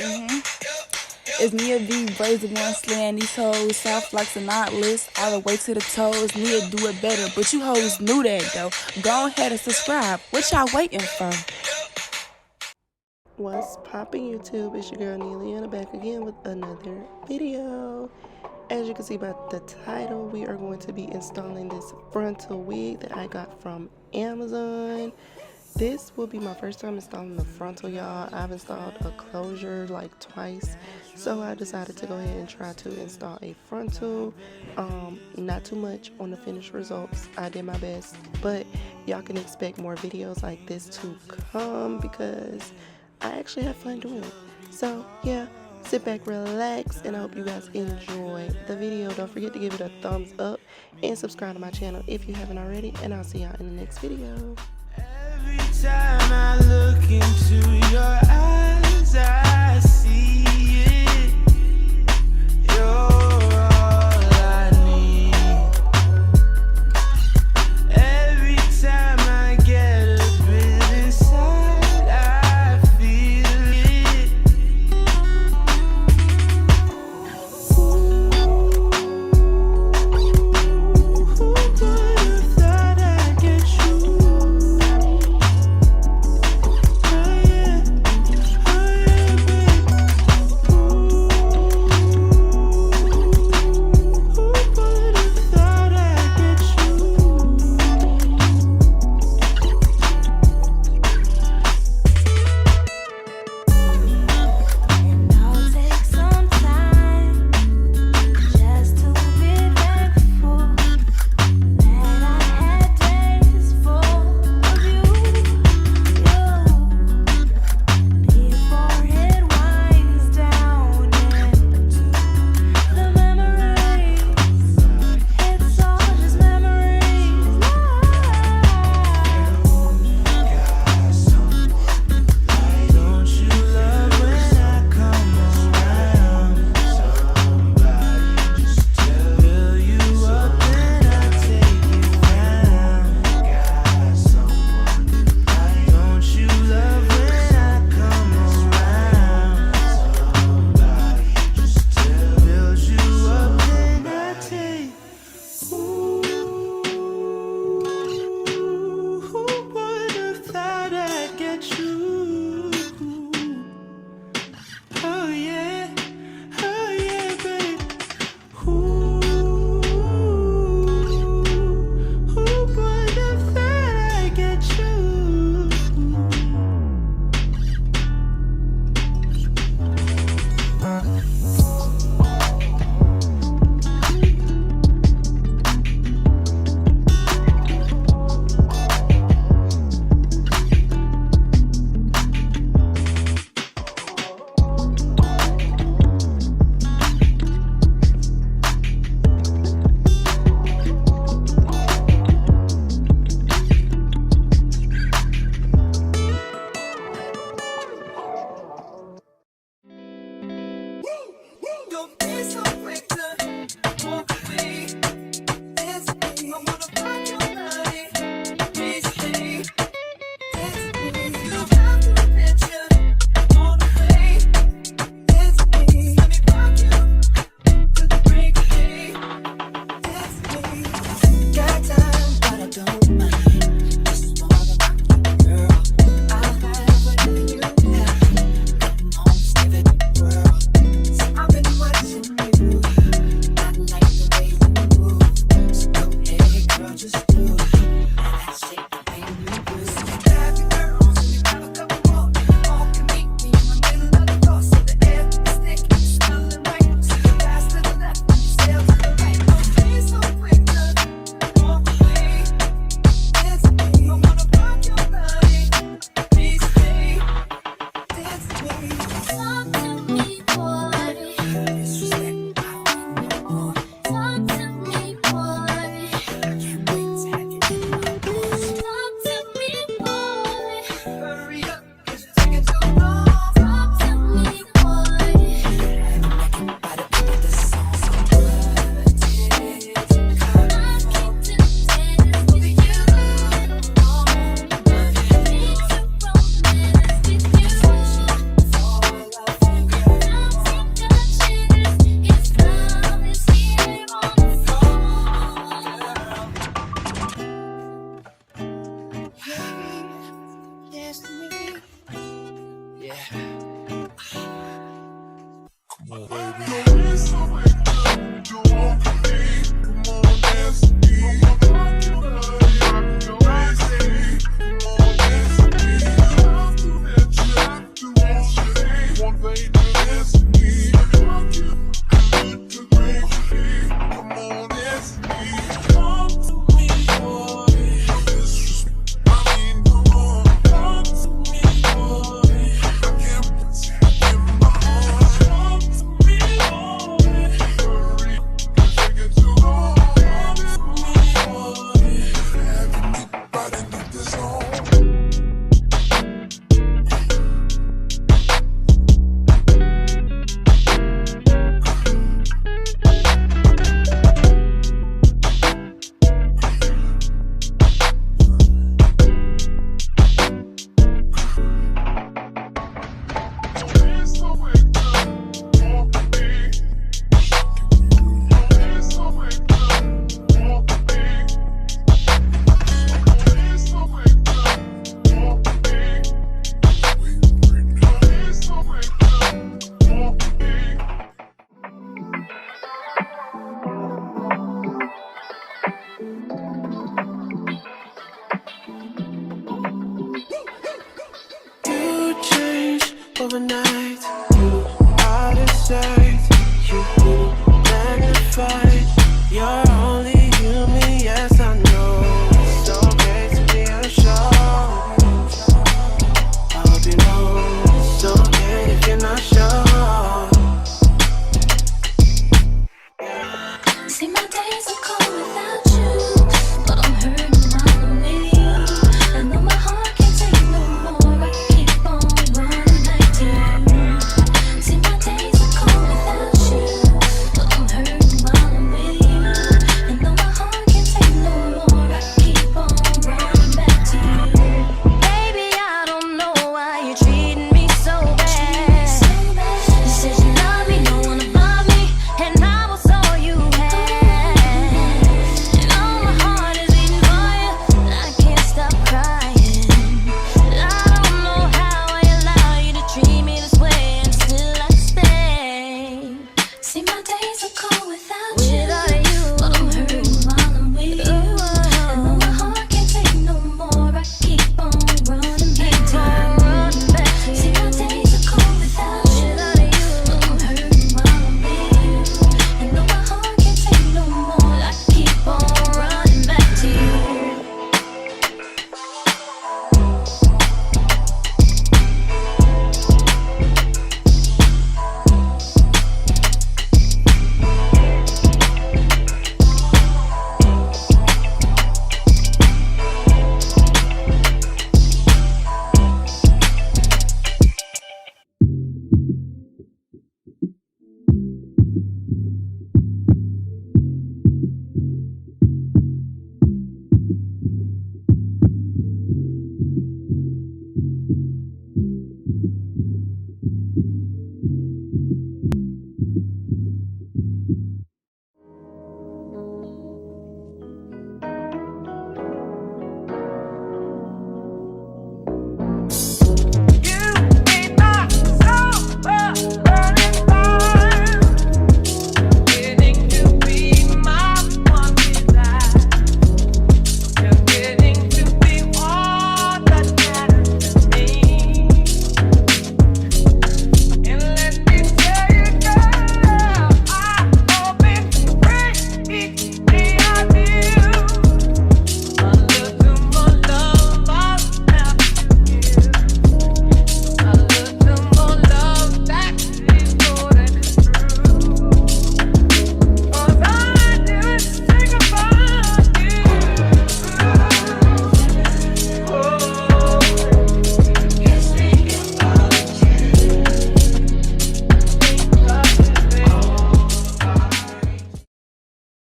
It's Nia V, Brazen One, slaying these hoes, soft like a knotless, all the way to the toes. Nia do it better, but you hoes knew that though. Go ahead and subscribe. What y'all waiting for? What's poppin' YouTube? It's your girl Neeliana back again with another video. As you can see by the title, we are going to be installing this frontal wig that I got from Amazon. This will be my first time installing the frontal, y'all. I've installed a closure like twice, so I decided to go ahead and try to install a frontal. Not too much on the finished results. I did my best, but y'all can expect more videos like this to come because I actually have fun doing it. So yeah, sit back, relax, and I hope you guys enjoy the video. Don't forget to give it a thumbs up and subscribe to my channel if you haven't already, and I'll see y'all in the next video. Every time I look into your eyes, I see it. You're all I need. Every time I get a bit inside, I feel it. Ooh, who would have thought I'd get you? You change overnight. You out of sight. You magnified. You're only